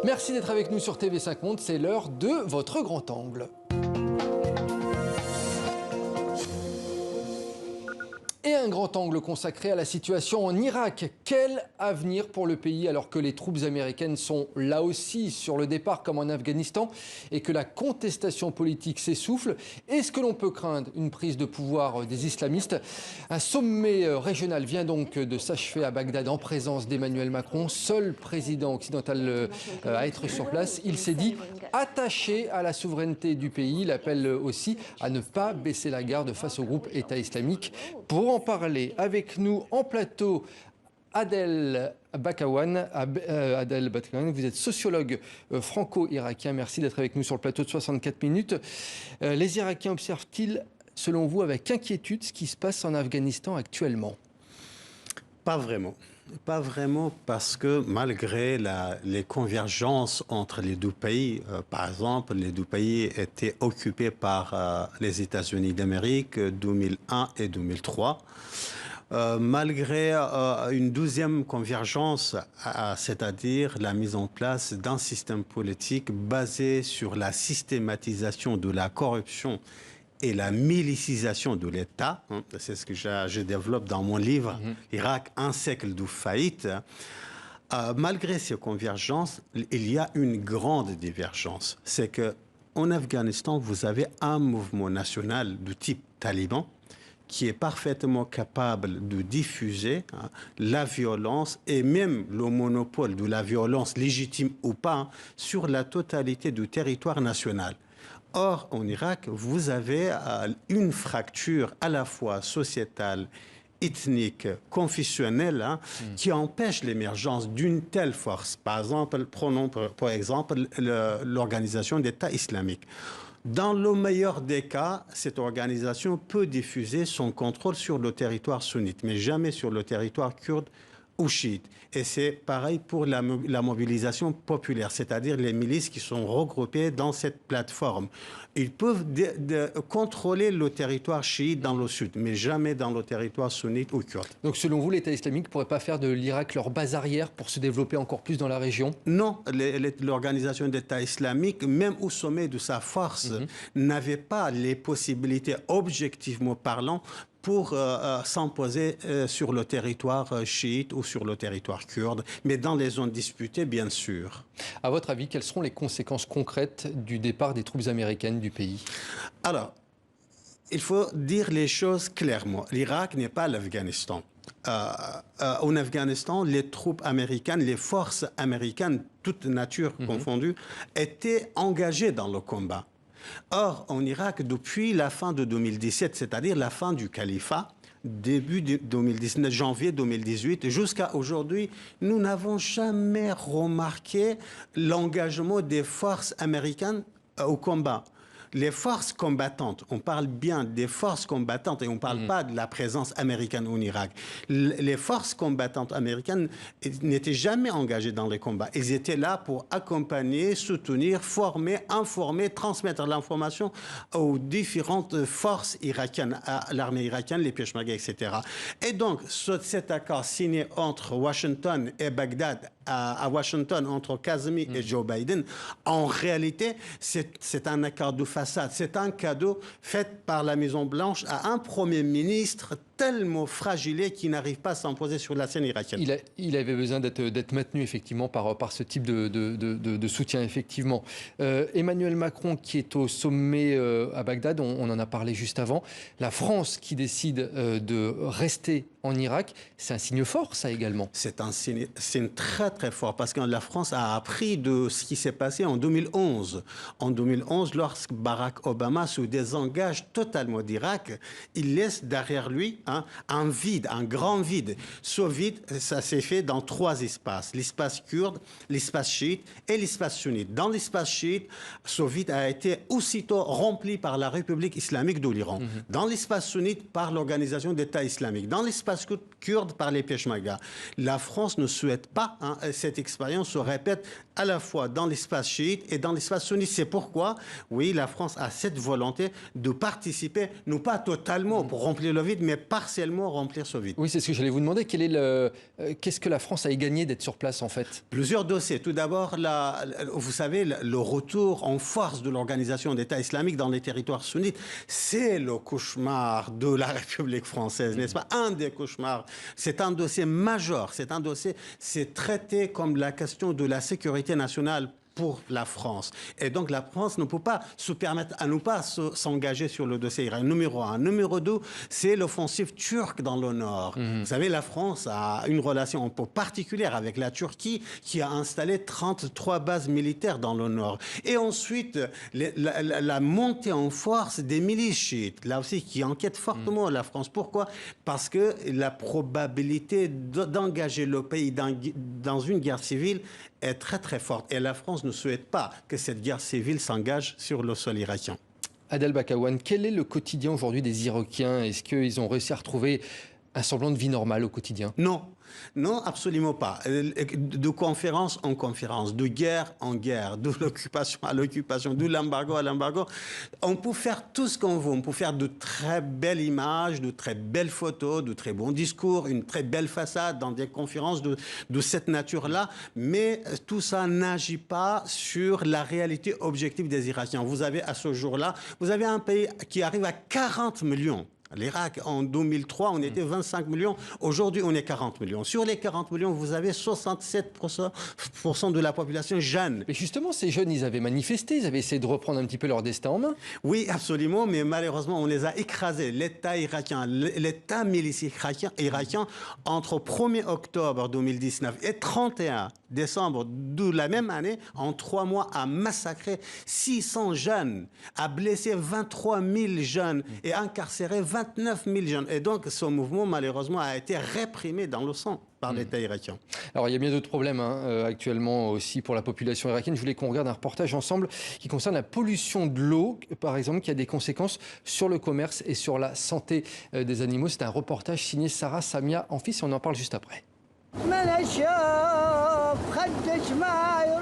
Merci d'être avec nous sur TV5 Monde, c'est l'heure de votre grand angle. Et un grand angle consacré à la situation en Irak. Quel avenir pour le pays alors que les troupes américaines sont là aussi sur le départ comme en Afghanistan et que la contestation politique s'essouffle? Est-ce que l'on peut craindre une prise de pouvoir des islamistes? Un sommet régional vient donc de s'achever à Bagdad en présence d'Emmanuel Macron, seul président occidental à être sur place. Il s'est dit attaché à la souveraineté du pays. Il appelle aussi à ne pas baisser la garde face au groupe État islamique. Pour en parler avec nous en plateau, Adel Bakawan. Adel Bakawan, vous êtes sociologue franco-irakien. Merci d'être avec nous sur le plateau de 64 minutes. Les Irakiens observent-ils, selon vous, avec inquiétude ce qui se passe en Afghanistan actuellement? Pas vraiment. Pas vraiment parce que malgré les convergences entre les deux pays, par exemple, les deux pays étaient occupés par les États-Unis d'Amérique 2001 et 2003. Malgré une deuxième convergence, c'est-à-dire la mise en place d'un système politique basé sur la systématisation de la corruption et la milicisation de l'État, c'est ce que je développe dans mon livre « Irak, un siècle de faillite ». Malgré ces convergences, il y a une grande divergence. C'est qu'en Afghanistan, vous avez un mouvement national de type taliban qui est parfaitement capable de diffuser la violence et même le monopole de la violence, légitime ou pas, sur la totalité du territoire national. Or, en Irak, vous avez une fracture à la fois sociétale, ethnique, confessionnelle, qui empêche l'émergence d'une telle force. Par exemple, prenons par exemple l'organisation d'État islamique. Dans le meilleur des cas, cette organisation peut diffuser son contrôle sur le territoire sunnite, mais jamais sur le territoire kurde ou chiites. Et c'est pareil pour la mobilisation populaire, c'est-à-dire les milices qui sont regroupées dans cette plateforme. Ils peuvent contrôler le territoire chiite dans le sud, mais jamais dans le territoire sunnite ou kurde. Donc selon vous, l'État islamique ne pourrait pas faire de l'Irak leur base arrière pour se développer encore plus dans la région? Non, l'organisation d'État islamique, même au sommet de sa force, n'avait pas les possibilités, objectivement parlant, pour s'imposer sur le territoire chiite ou sur le territoire kurde, mais dans les zones disputées, bien sûr. À votre avis, quelles seront les conséquences concrètes du départ des troupes américaines du pays? Alors, il faut dire les choses clairement. L'Irak n'est pas l'Afghanistan. En Afghanistan, les troupes américaines, les forces américaines, toutes natures confondues, étaient engagées dans le combat. Or, en Irak, depuis la fin de 2017, c'est-à-dire la fin du califat, début 2019, janvier 2018, jusqu'à aujourd'hui, nous n'avons jamais remarqué l'engagement des forces américaines au combat. Les forces combattantes, on parle bien des forces combattantes et on ne parle pas de la présence américaine en Irak. Les forces combattantes américaines n'étaient jamais engagées dans les combats. Elles étaient là pour accompagner, soutenir, former, informer, transmettre l'information aux différentes forces irakiennes, à l'armée irakienne, les Peshmerga, etc. Et donc, cet accord signé entre Washington et Bagdad, à Washington, entre Kazemi et Joe Biden, en réalité, c'est un accord de façade. C'est un cadeau fait par la Maison-Blanche à un Premier ministre tellement fragilé qu'il n'arrive pas à s'imposer sur la scène irakienne. Il avait besoin d'être maintenu effectivement par ce type de soutien, effectivement. Emmanuel Macron qui est au sommet à Bagdad, on en a parlé juste avant. La France qui décide de rester en Irak, c'est un signe fort, ça également. C'est un signe très très fort parce que la France a appris de ce qui s'est passé en 2011. En 2011, lorsque Barack Obama se désengage totalement d'Irak, il laisse derrière lui un vide, un grand vide. Ce vide, ça s'est fait dans 3 espaces. L'espace kurde, l'espace chiite et l'espace sunnite. Dans l'espace chiite, ce vide a été aussitôt rempli par la République islamique de l'Iran. Dans l'espace sunnite, par l'organisation d'État islamique. Dans l'espace kurde, par les Peshmerga. La France ne souhaite pas cette expérience se répète à la fois dans l'espace chiite et dans l'espace sunnite. C'est pourquoi, oui, la France a cette volonté de participer, non pas totalement pour remplir le vide, mais partiellement remplir ce vide. Oui, c'est ce que j'allais vous demander. Qu'est-ce que la France a gagné d'être sur place, en fait? Plusieurs dossiers. Tout d'abord, vous savez, le retour en force de l'organisation d'État islamique dans les territoires sunnites, c'est le cauchemar de la République française, n'est-ce pas? Un des cauchemars. C'est un dossier majeur. C'est traité comme la question de la sécurité nationale pour la France. Et donc la France ne peut pas se permettre à ne pas s'engager sur le dossier iranien. Numéro 1. Numéro 2, c'est l'offensive turque dans le nord. Vous savez, la France a une relation un peu particulière avec la Turquie qui a installé 33 bases militaires dans le nord. Et ensuite, la montée en force des milices chiites, là aussi, qui inquiète fortement la France. Pourquoi? Parce que la probabilité d'engager le pays dans une guerre civile est très très forte. Et la France ne souhaite pas que cette guerre civile s'engage sur le sol irakien. Adel Bakawan, quel est le quotidien aujourd'hui des Irakiens? Est-ce qu'ils ont réussi à retrouver un semblant de vie normale au quotidien? Non. Non, absolument pas. De conférence en conférence, de guerre en guerre, de l'occupation à l'occupation, de l'embargo à l'embargo. On peut faire tout ce qu'on veut. On peut faire de très belles images, de très belles photos, de très bons discours, une très belle façade dans des conférences de cette nature-là. Mais tout ça n'agit pas sur la réalité objective des Irakiens. Vous avez à ce jour-là, vous avez un pays qui arrive à 40 millions. L'Irak, en 2003, on était 25 millions. Aujourd'hui, on est 40 millions. Sur les 40 millions, vous avez 67% de la population jeune. Mais justement, ces jeunes, ils avaient manifesté, ils avaient essayé de reprendre un petit peu leur destin en main. Oui, absolument, mais malheureusement, on les a écrasés. L'État irakien, l'État militaire irakien, entre 1er octobre 2019 et 31 décembre de la même année, en 3 mois, a massacré 600 jeunes, a blessé 23 000 jeunes et incarcéré 29 000 jeunes. Et donc, ce mouvement, malheureusement, a été réprimé dans le sang par l'État irakien. Alors, il y a bien d'autres problèmes actuellement aussi pour la population irakienne. Je voulais qu'on regarde un reportage ensemble qui concerne la pollution de l'eau, par exemple, qui a des conséquences sur le commerce et sur la santé des animaux. C'est un reportage signé Sarah Samia Amphis et on en parle juste après.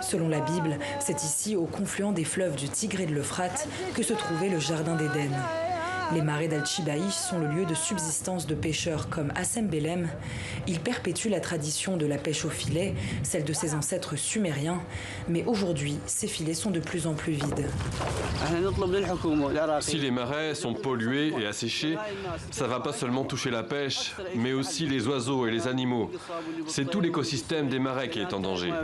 Selon la Bible, c'est ici, au confluent des fleuves du Tigre et de l'Euphrate, que se trouvait le jardin d'Éden. Les marais d'Al-Chibaï sont le lieu de subsistance de pêcheurs comme Hassem Belem. Ils perpétuent la tradition de la pêche au filet, celle de ses ancêtres sumériens. Mais aujourd'hui, ces filets sont de plus en plus vides. Si les marais sont pollués et asséchés, ça ne va pas seulement toucher la pêche, mais aussi les oiseaux et les animaux. C'est tout l'écosystème des marais qui est en danger.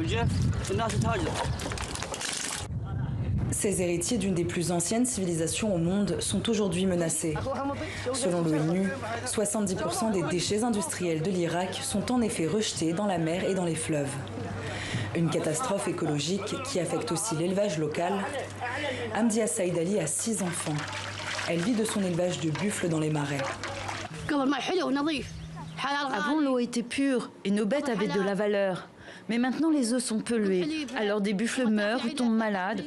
Ces héritiers d'une des plus anciennes civilisations au monde sont aujourd'hui menacés. Selon l'ONU, 70% des déchets industriels de l'Irak sont en effet rejetés dans la mer et dans les fleuves. Une catastrophe écologique qui affecte aussi l'élevage local. Hamdia Saïd Ali a 6 enfants. Elle vit de son élevage de buffles dans les marais. Avant, l'eau était pure et nos bêtes avaient de la valeur. Mais maintenant, les eaux sont polluées. Alors des buffles meurent ou tombent malades.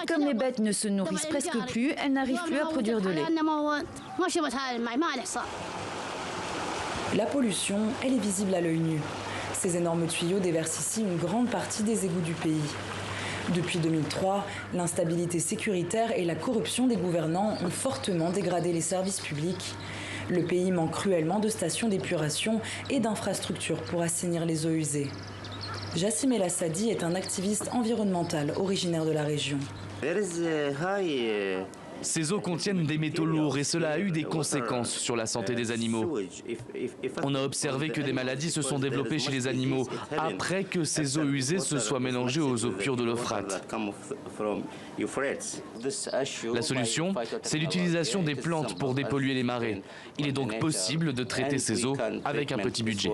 Comme les bêtes ne se nourrissent presque plus, elles n'arrivent plus à produire de lait. La pollution, elle est visible à l'œil nu. Ces énormes tuyaux déversent ici une grande partie des égouts du pays. Depuis 2003, l'instabilité sécuritaire et la corruption des gouvernants ont fortement dégradé les services publics. Le pays manque cruellement de stations d'épuration et d'infrastructures pour assainir les eaux usées. Jassim El Assadi est un activiste environnemental originaire de la région. Ces eaux contiennent des métaux lourds et cela a eu des conséquences sur la santé des animaux. On a observé que des maladies se sont développées chez les animaux après que ces eaux usées se soient mélangées aux eaux pures de l'Euphrate. La solution, c'est l'utilisation des plantes pour dépolluer les marais. Il est donc possible de traiter ces eaux avec un petit budget.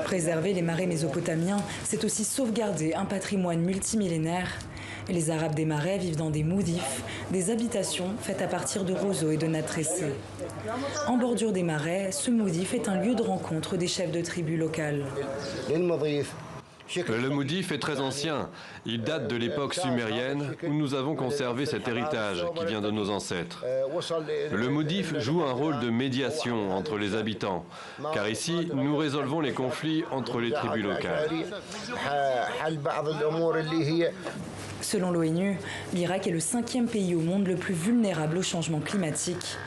Préserver les marais mésopotamiens, c'est aussi sauvegarder un patrimoine multimillénaire. Les Arabes des marais vivent dans des moudifs, des habitations faites à partir de roseaux et de nattes tressées. En bordure des marais, ce moudif est un lieu de rencontre des chefs de tribus locales. Le moudif est très ancien. Il date de l'époque sumérienne où nous avons conservé cet héritage qui vient de nos ancêtres. Le moudif joue un rôle de médiation entre les habitants, car ici, nous résolvons les conflits entre les tribus locales. Selon l'ONU, l'Irak est le 5e pays au monde le plus vulnérable au changement climatique.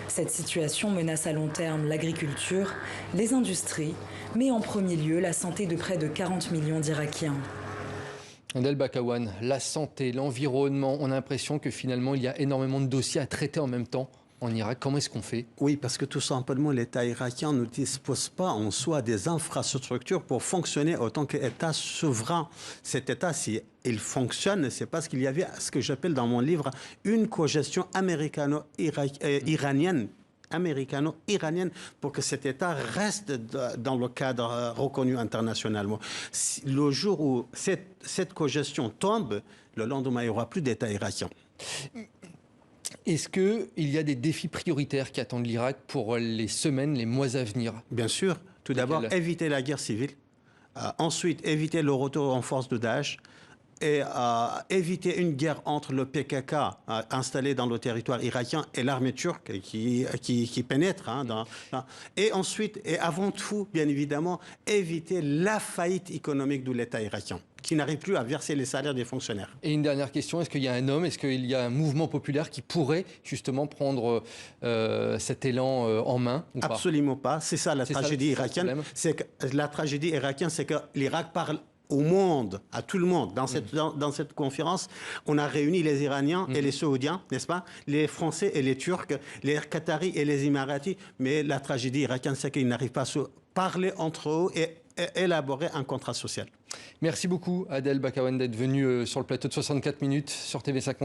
Cette situation menace à long terme l'agriculture, les industries, mais en premier lieu la santé de près de 40 millions d'Irakiens. Adel Bakawan, la santé, l'environnement, on a l'impression que finalement il y a énormément de dossiers à traiter en même temps en Irak. Comment est-ce qu'on fait? Oui, parce que tout simplement, l'État irakien ne dispose pas en soi des infrastructures pour fonctionner autant qu'État souverain. Cet État, si il fonctionne, c'est parce qu'il y avait ce que j'appelle dans mon livre une cogestion américano-iranienne pour que cet État reste dans le cadre reconnu internationalement. Le jour où cette cogestion tombe, le lendemain, il n'y aura plus d'État irakien. Est-ce qu'il y a des défis prioritaires qui attendent l'Irak pour les semaines, les mois à venir? Bien sûr. Tout d'abord, éviter la guerre civile. Ensuite, éviter le retour en force de Daesh. Et éviter une guerre entre le PKK installé dans le territoire irakien et l'armée turque qui pénètre. Et ensuite, et avant tout, bien évidemment, éviter la faillite économique de l'État irakien, qui n'arrive plus à verser les salaires des fonctionnaires. Et une dernière question, est-ce qu'il y a un homme, est-ce qu'il y a un mouvement populaire qui pourrait justement prendre cet élan en main ou pas? Absolument pas. C'est ça la tragédie irakienne. La tragédie irakienne, c'est que l'Irak parle au monde, à tout le monde. Dans cette conférence, on a réuni les Iraniens et les Saoudiens, n'est-ce pas? Les Français et les Turcs, les Qataris et les Émiratis. Mais la tragédie irakienne, c'est qu'ils n'arrivent pas à se parler entre eux et élaborer un contrat social. Merci beaucoup Adel Bakawan d'être venu sur le plateau de 64 minutes sur TV5 Monde.